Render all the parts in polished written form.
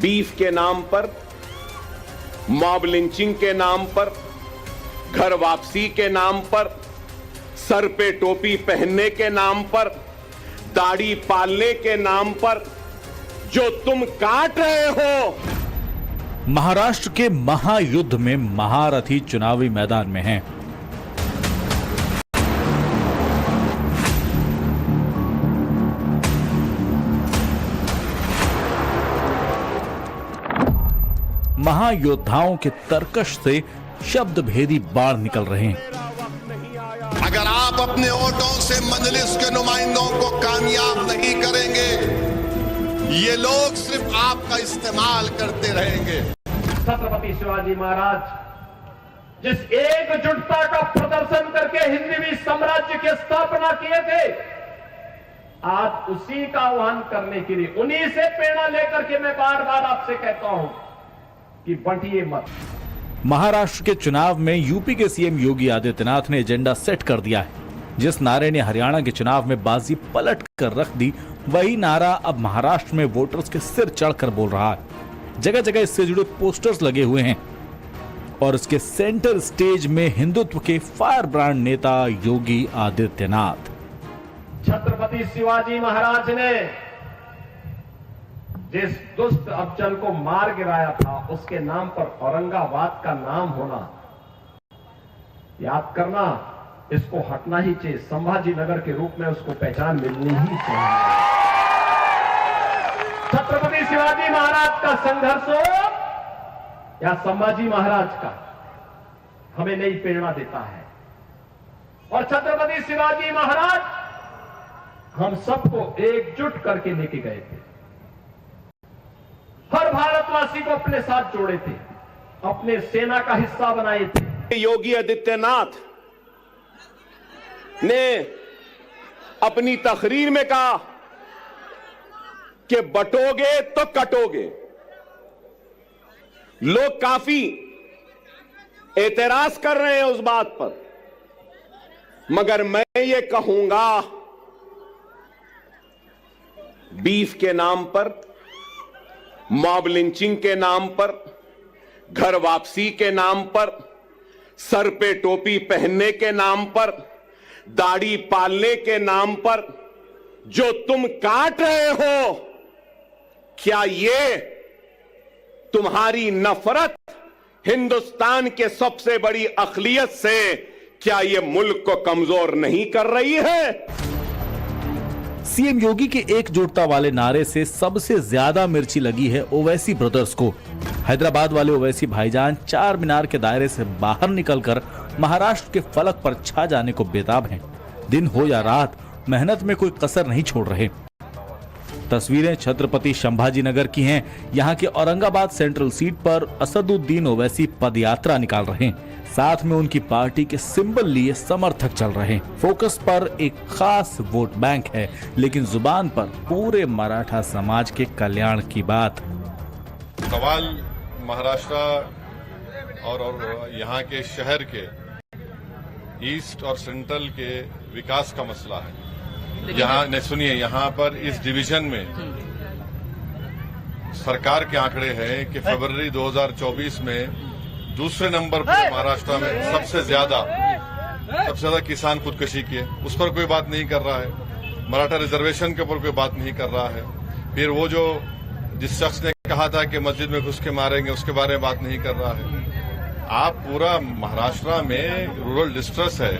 Beef के नाम पर, मॉब लिंचिंग के नाम पर, घर वापसी के नाम पर, सर पे टोपी पहनने के नाम पर, दाढ़ी पालने के नाम पर जो तुम काट रहे हो। महाराष्ट्र के महायुद्ध में महारथी चुनावी मैदान में हैं। महायोद्धाओं के तर्कश से शब्द भेदी बाढ़ निकल रहे हैं। अगर आप अपने वोटों से मजलिस के नुमाइंदों को कामयाब नहीं करेंगे, ये लोग सिर्फ आपका इस्तेमाल करते रहेंगे। छत्रपति शिवाजी महाराज जिस एकजुटता का प्रदर्शन करके हिंदवी साम्राज्य की स्थापना किए थे, आज उसी का आह्वान करने के लिए, उन्हीं से प्रेरणा लेकर के मैं बार बार आपसे कहता हूं कि बंटिए मत। महाराष्ट्र के चुनाव में यूपी के सीएम योगी आदित्यनाथ ने एजेंडा सेट कर दिया है। जिस नारे ने हरियाणा के चुनाव में बाजी पलट कर रख दी, वही नारा अब महाराष्ट्र में वोटर्स के सिर चढ़कर बोल रहा है। जगह जगह इससे जुड़े पोस्टर्स लगे हुए हैं और इसके सेंटर स्टेज में हिंदुत्व के फायर ब्रांड नेता योगी आदित्यनाथ। छत्रपति शिवाजी महाराज ने जिस दुष्ट अफजल को मार गिराया था, उसके नाम पर औरंगाबाद का नाम होना, याद करना, इसको हटना ही चाहिए। संभाजी नगर के रूप में उसको पहचान मिलनी ही चाहिए। छत्रपति शिवाजी महाराज का संघर्ष हो या संभाजी महाराज का, हमें नई प्रेरणा देता है। और छत्रपति शिवाजी महाराज हम सबको एकजुट करके लेके गए थे, हर भारतवासी को अपने साथ जोड़े थे, अपने सेना का हिस्सा बनाए थे। योगी आदित्यनाथ ने अपनी तकरीर में कहा कि बटोगे तो कटोगे। लोग काफी एतराज कर रहे हैं उस बात पर, मगर मैं ये कहूंगा, बीफ के नाम पर, मॉब लिंचिंग के नाम पर, घर वापसी के नाम पर, सर पे टोपी पहनने के नाम पर, दाढ़ी पालने के नाम पर जो तुम काट रहे हो, क्या ये तुम्हारी नफरत हिंदुस्तान के सबसे बड़ी अक़लियत से, क्या ये मुल्क को कमजोर नहीं कर रही है? सीएम योगी के एकजुटता वाले नारे से सबसे ज्यादा मिर्ची लगी है ओवैसी ब्रदर्स को। हैदराबाद वाले ओवैसी भाईजान चार मीनार के दायरे से बाहर निकलकर महाराष्ट्र के फलक पर छा जाने को बेताब हैं। दिन हो या रात मेहनत में कोई कसर नहीं छोड़ रहे। तस्वीरें छत्रपति संभाजी नगर की हैं। यहाँ के औरंगाबाद सेंट्रल सीट पर असदुद्दीन ओवैसी पदयात्रा निकाल रहे हैं। साथ में उनकी पार्टी के सिंबल लिए समर्थक चल रहे हैं। फोकस पर एक खास वोट बैंक है, लेकिन जुबान पर पूरे मराठा समाज के कल्याण की बात। सवाल महाराष्ट्र और यहाँ के शहर के ईस्ट और सेंट्रल के विकास का मसला है। यहाँ ने सुनिए, यहाँ पर इस डिवीजन में सरकार के आंकड़े हैं कि फरवरी 2024 में दूसरे नंबर पर महाराष्ट्र में सबसे ज्यादा किसान खुदकुशी किए। उस पर कोई बात नहीं कर रहा है। मराठा रिजर्वेशन के ऊपर कोई बात नहीं कर रहा है। फिर वो जो जिस शख्स ने कहा था कि मस्जिद में घुस के मारेंगे, उसके बारे में बात नहीं कर रहा है। आप पूरा महाराष्ट्र में रूरल डिस्ट्रेस है,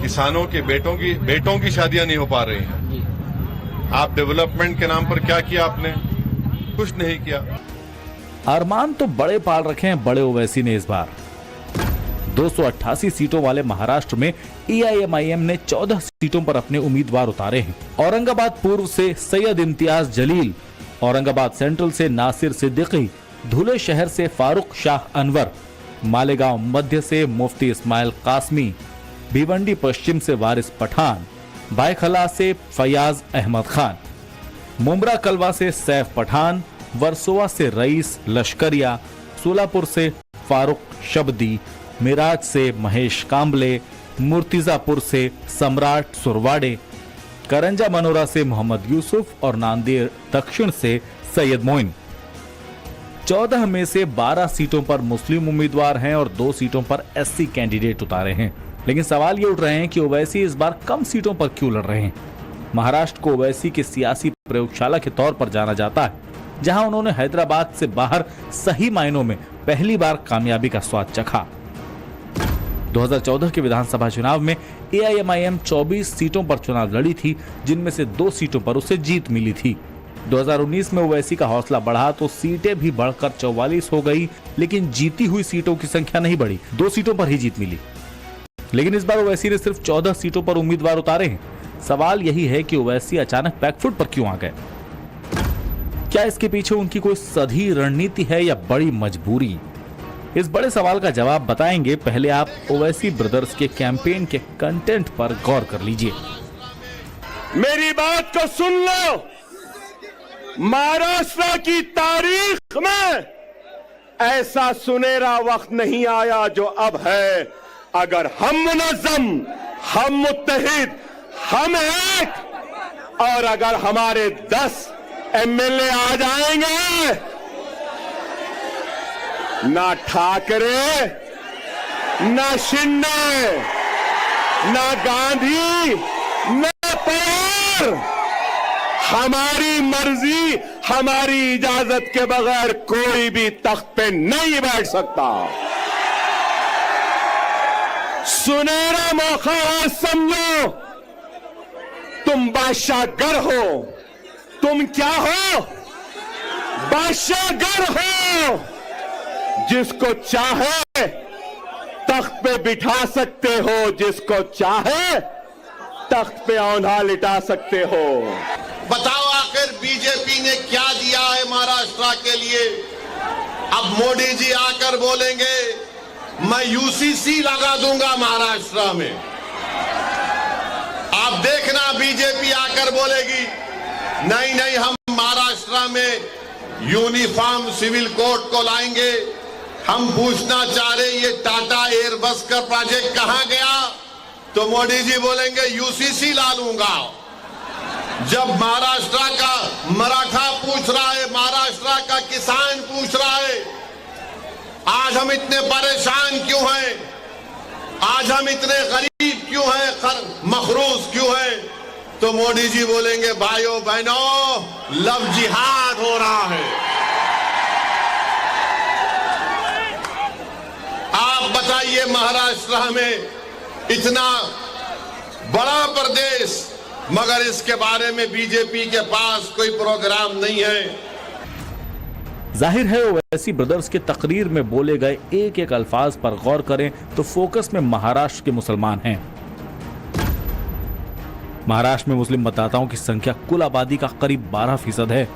किसानों के बेटों की शादियां नहीं हो पा रही हैं। आप डेवलपमेंट के नाम पर क्या किया आपने? कुछ नहीं किया। अरमान तो बड़े पाल रखे हैं बड़े ओवैसी ने इस बार। 288 सीटों वाले महाराष्ट्र में एआईएमआईएम ने 14 सीटों पर अपने उम्मीदवार उतारे हैं। औरंगाबाद पूर्व से सैयद इम्तियाज जलील, औरंगाबाद सेंट्रल से नासिर सिद्दीकी, धुले शहर से फारूक शाह अनवर, मालेगांव मध्य से मुफ्ती इस्माइल कासमी, भिवंडी पश्चिम से वारिस पठान, भाईखला से फयाज अहमद खान, मुमरा कलवा से सैफ पठान, वर्सोवा से रईस लश्करिया, सोलापुर से फारूक शब्दी, मिराज से महेश कांबले, मुर्तिजापुर से सम्राट सुरवाड़े, करंजा मनोरा से मोहम्मद यूसुफ और नांदेड़ दक्षिण से सैयद मोइन। 14 में से 12 सीटों पर मुस्लिम उम्मीदवार हैं और 2 सीटों पर एससी कैंडिडेट उतारे हैं। लेकिन सवाल ये उठ रहे हैं कि ओवैसी इस बार कम सीटों पर क्यों लड़ रहे हैं। महाराष्ट्र को ओवैसी के सियासी प्रयोगशाला के तौर पर जाना जाता है, जहां उन्होंने हैदराबाद से बाहर सही मायनों में पहली बार कामयाबी का स्वाद चखा। 2014 के विधानसभा चुनाव में एआईएमआईएम 24 सीटों पर चुनाव लड़ी थी, जिनमें से 2 सीटों पर उसे जीत मिली थी। 2019 में ओवैसी का हौसला बढ़ा तो सीटें भी बढ़कर 44 हो गई, लेकिन जीती हुई सीटों की संख्या नहीं बढ़ी, 2 सीटों पर ही जीत मिली। लेकिन इस बार ओवैसी ने सिर्फ 14 सीटों पर उम्मीदवार उतारे हैं। सवाल यही है कि ओवैसी अचानक बैकफुट पर क्यों आ गए। क्या इसके पीछे उनकी कोई सधी रणनीति है या बड़ी मजबूरी? इस बड़े सवाल का जवाब बताएंगे। पहले आप ओवैसी ब्रदर्स के कैंपेन के कंटेंट पर गौर कर लीजिए। मेरी बात को सुन लो। महाराष्ट्र की तारीख में ऐसा सुनहरा वक्त नहीं आया जो अब है। अगर हम मुनज़्ज़म, हम मुत्तहिद, हम एक, और अगर हमारे 10 एमएलए आ जाएंगे, ना ठाकरे, ना शिंदे, ना गांधी, ना पवार, हमारी मर्जी, हमारी इजाजत के बगैर कोई भी तख्त पे नहीं बैठ सकता। सुनहरा मौका है, समझो। तुम बादशाहगर हो। तुम क्या हो? बादशाहगर हो। जिसको चाहे तख्त पे बिठा सकते हो, जिसको चाहे तख्त पे औंधा लिटा सकते हो। बताओ आखिर बीजेपी ने क्या दिया है महाराष्ट्र के लिए? अब मोदी जी आकर बोलेंगे मैं यूसीसी लगा दूंगा महाराष्ट्र में। आप देखना बीजेपी आकर बोलेगी नहीं नहीं, हम महाराष्ट्र में यूनिफॉर्म सिविल कोड को लाएंगे। हम पूछना चाह रहे ये टाटा एयरबस का प्रोजेक्ट कहां गया? तो मोदी जी बोलेंगे यूसीसी ला लूंगा। जब महाराष्ट्र का मराठा पूछ रहा है, महाराष्ट्र का किसान पूछ रहा है आज हम इतने परेशान क्यों हैं, आज हम इतने गरीब क्यों हैं, मखरूज क्यों हैं, तो मोदी जी बोलेंगे भाइयों बहनों लव जिहाद हो रहा है। आप बताइए महाराष्ट्र में इतना बड़ा प्रदेश, मगर इसके बारे में बीजेपी के पास कोई प्रोग्राम नहीं है। जाहिर है ओवैसी ब्रदर्स के तकरीर में बोले गए एक एक अल्फाज पर गौर करें तो फोकस में महाराष्ट्र के मुसलमान हैं। महाराष्ट्र में मुस्लिम मतदाताओं की संख्या कुल आबादी का करीब 12% है।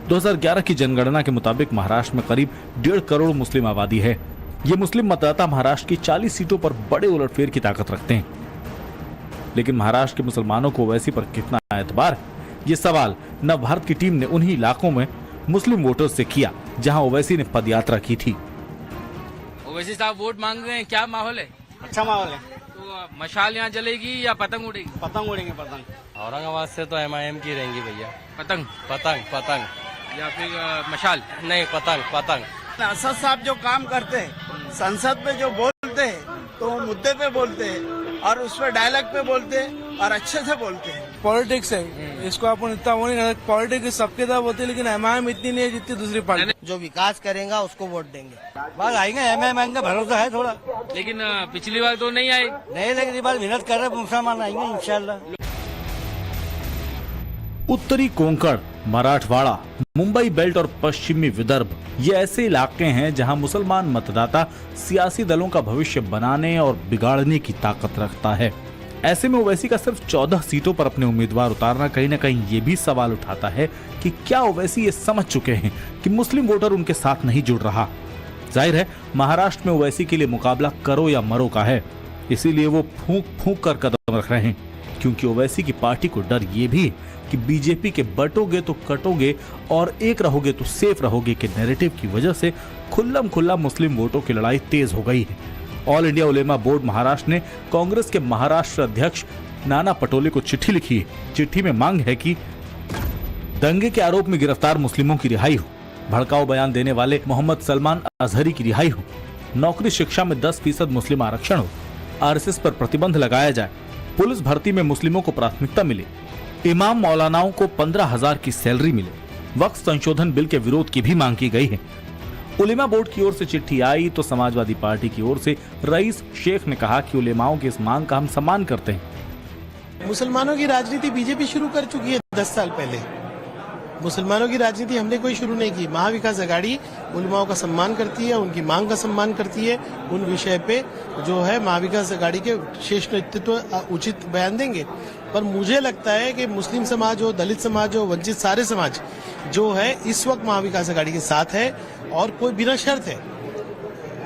2011 की जनगणना के मुताबिक महाराष्ट्र में करीब 1.5 करोड़ मुस्लिम आबादी है। ये मुस्लिम मतदाता महाराष्ट्र की 40 सीटों पर बड़े उलटफेर की ताकत रखते हैं। लेकिन महाराष्ट्र के मुसलमानों को ओवैसी पर कितना एतबार है, ये सवाल नवभारत की टीम ने उन्हीं इलाकों में मुस्लिम वोटर्स से किया जहां ओवैसी ने पदयात्रा की थी। ओवैसी साहब वोट मांग रहे हैं, क्या माहौल है? अच्छा माहौल है। तो मशाल यहाँ जलेगी या पतंग उड़ेगी? पतंग उड़ेंगे। पतंग औरंगाबाद से तो एमआईएम की रहेंगी भैया। पतंग पतंग पतंग या फिर मशाल? नहीं, पतंग पतंग। असद साहब जो काम करते हैं, संसद में जो बोलते हैं तो वो मुद्दे पे बोलते हैं और उस पर डायलॉग पे बोलते हैं और अच्छे से बोलते हैं। पॉलिटिक्स है, इसको अपन इतना वो नहीं कर सकते। पॉलिटिक्स सबके तरफ होती है, लेकिन एमआईएम इतनी नहीं है जितनी दूसरी पार्टी। जो विकास करेगा उसको वोट देंगे। बात आएंगे, एमआईएम का भरोसा है थोड़ा, लेकिन पिछली बार तो नहीं आए। नहीं, लेकिन इस बार मेहनत कर रहे मुसलमान आएंगे इंशाल्लाह। उत्तरी कोंकण, मराठवाड़ा, मुंबई बेल्ट और पश्चिमी विदर्भ ये ऐसे इलाके हैं जहां मुसलमान मतदाता सियासी दलों का भविष्य बनाने और बिगाड़ने की ताकत रखता है। ऐसे में ओवैसी का सिर्फ 14 सीटों पर अपने उम्मीदवार उतारना कहीं न कहीं ये भी सवाल उठाता है कि क्या ओवैसी ये समझ चुके हैं कि मुस्लिम वोटर उनके साथ नहीं जुड़ रहा। जाहिर है महाराष्ट्र में ओवैसी के लिए मुकाबला करो या मरो का है, इसीलिए वो फूंक फूंक कर कदम रख रहे हैं, क्योंकि ओवैसी की पार्टी को डर ये भी है कि बीजेपी के बटोगे तो कटोगे और एक रहोगे तो सेफ रहोगे के नैरेटिव की वजह से खुल्लम खुल्ला मुस्लिम वोटों की लड़ाई तेज हो गई है। ऑल इंडिया उलेमा बोर्ड महाराष्ट्र ने कांग्रेस के महाराष्ट्र अध्यक्ष नाना पटोले को चिट्ठी लिखी है। चिट्ठी में मांग है कि दंगे के आरोप में गिरफ्तार मुस्लिमों की रिहाई हो। भड़काऊ बयान देने वाले मोहम्मद सलमान अजहरी की रिहाई हो, नौकरी शिक्षा में 10% मुस्लिम आरक्षण हो, आरएसएस पर प्रतिबंध लगाया जाए, पुलिस भर्ती में मुस्लिमों को प्राथमिकता मिले, इमाम मौलानाओं को 15,000 की सैलरी मिले, वक्फ संशोधन बिल के विरोध की भी मांग की गई है। उलेमा बोर्ड की ओर से चिट्ठी आई तो समाजवादी पार्टी की ओर से रईस शेख ने कहा कि उलेमाओं की इस मांग का हम सम्मान करते हैं। मुसलमानों की राजनीति बीजेपी शुरू कर चुकी है 10 साल पहले। मुसलमानों की राजनीति हमने कोई शुरू नहीं की। महाविकास आघाड़ी उलेमाओं का सम्मान करती है, उनकी मांग का सम्मान करती है। उन विषय पे जो है महाविकास आघाड़ी के शीर्ष नेतृत्व उचित बयान देंगे। पर मुझे लगता है कि मुस्लिम समाज हो, दलित समाज हो, वंचित सारे समाज जो है इस वक्त महाविकास आघाड़ी के साथ है और कोई बिना शर्त है।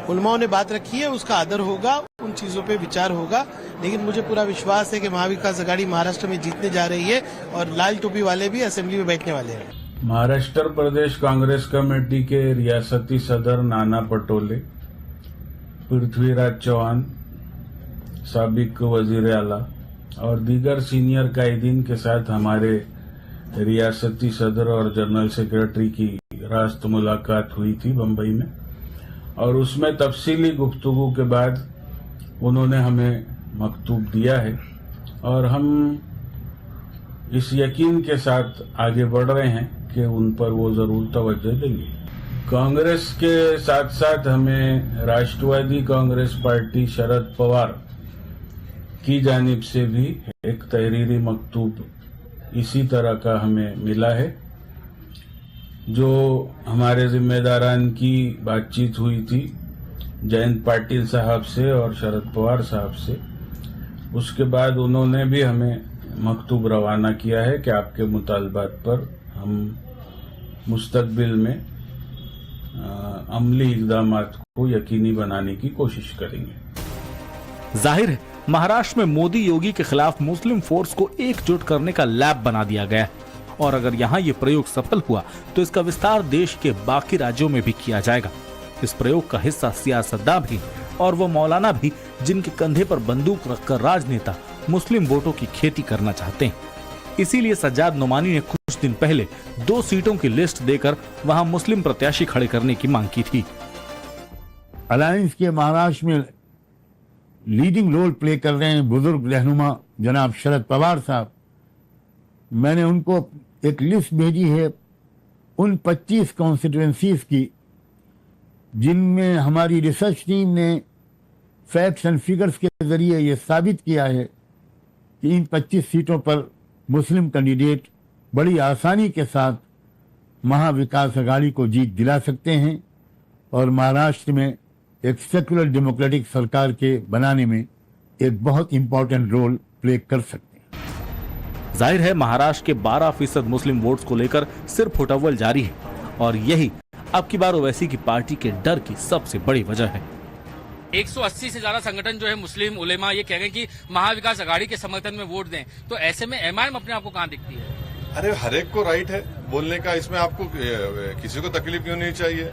उलमाओं ने बात रखी है, उसका आदर होगा, उन चीजों पे विचार होगा। लेकिन मुझे पूरा विश्वास है कि महाविकास आघाड़ी महाराष्ट्र में जीतने जा रही है और लाल टोपी वाले भी असेंबली में बैठने वाले हैं। महाराष्ट्र प्रदेश कांग्रेस कमेटी के रियासती सदर नाना पटोले, पृथ्वीराज चौहान, साबिक वजीर आला और दीगर सीनियर कायदीन के साथ हमारे रियासती सदर और जनरल सेक्रेटरी की रास्त मुलाकात हुई थी बम्बई में, और उसमें तफसीली गुफ्तगू के बाद उन्होंने हमें मकतूब दिया है और हम इस यकीन के साथ आगे बढ़ रहे हैं कि उन पर वो जरूर तवज्जो देंगे। कांग्रेस के साथ साथ हमें राष्ट्रवादी कांग्रेस पार्टी शरद पवार की जानिब से भी एक तहरीरी मकतूब इसी तरह का हमें मिला है, जो हमारे जिम्मेदारान की बातचीत हुई थी जयंत पाटिल साहब से और शरद पवार साहब से। उसके बाद उन्होंने भी हमें मकतूब रवाना किया है कि आपके मुतालबात पर हम मुस्तकबिल में अमली इक़दामात को यकीनी बनाने की कोशिश करेंगे। जाहिर है महाराष्ट्र में मोदी योगी के खिलाफ मुस्लिम फोर्स को एकजुट करने का लैब बना दिया गया और अगर यहाँ ये प्रयोग सफल हुआ तो इसका विस्तार देश के बाकी राज्यों में भी किया जाएगा। इस प्रयोग का हिस्सा सियासतदान भी और वो मौलाना भी जिनके कंधे पर बंदूक रखकर राजनेता मुस्लिम वोटों की खेती करना चाहते हैं। इसीलिए सज्जाद नोमानी ने कुछ दिन पहले 2 सीटों की लिस्ट देकर वहां मुस्लिम प्रत्याशी खड़े करने की मांग की थी। अलायंस के महाराष्ट्र में लीडिंग रोल प्ले कर रहे हैं बुजुर्ग रहनुमा जनाब शरद पवार साहब। मैंने उनको एक लिस्ट भेजी है उन 25 कॉन्स्टिट्यूएंसीज की जिनमें हमारी रिसर्च टीम ने फैक्ट्स एंड फिगर्स के जरिए ये साबित किया है कि इन 25 सीटों पर मुस्लिम कैंडिडेट बड़ी आसानी के साथ महाविकास आघाड़ी को जीत दिला सकते हैं और महाराष्ट्र में एक सेक्युलर डेमोक्रेटिक सरकार के बनाने में एक बहुत इंपॉर्टेंट रोल प्ले कर सकते हैं। जाहिर है महाराष्ट्र के 12% मुस्लिम वोट्स को लेकर सिर्फ फुटअव्वल जारी है और यही अब की बार ओवैसी की पार्टी के डर की सबसे बड़ी वजह है। 180 से ज्यादा संगठन जो है मुस्लिम उलेमा ये कह रहे हैं कि महाविकास आघाड़ी के समर्थन में वोट दें, तो ऐसे में एमआईएम अपने आप को कहां दिखती है? अरे हर एक को राइट है बोलने का, इसमें आपको किसी को तकलीफ क्यों नहीं चाहिए।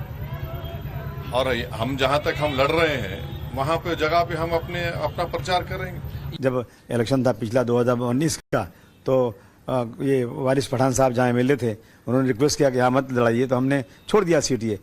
और हम जहां तक हम लड़ रहे हैं वहां पे जगह पे हम अपना प्रचार करेंगे। जब इलेक्शन था पिछला 2019 का तो ये वारिस पठान साहब जहाँ मिले थे उन्होंने रिक्वेस्ट किया कि यहाँ मत लड़ाइए, तो हमने छोड़ दिया सीट ये।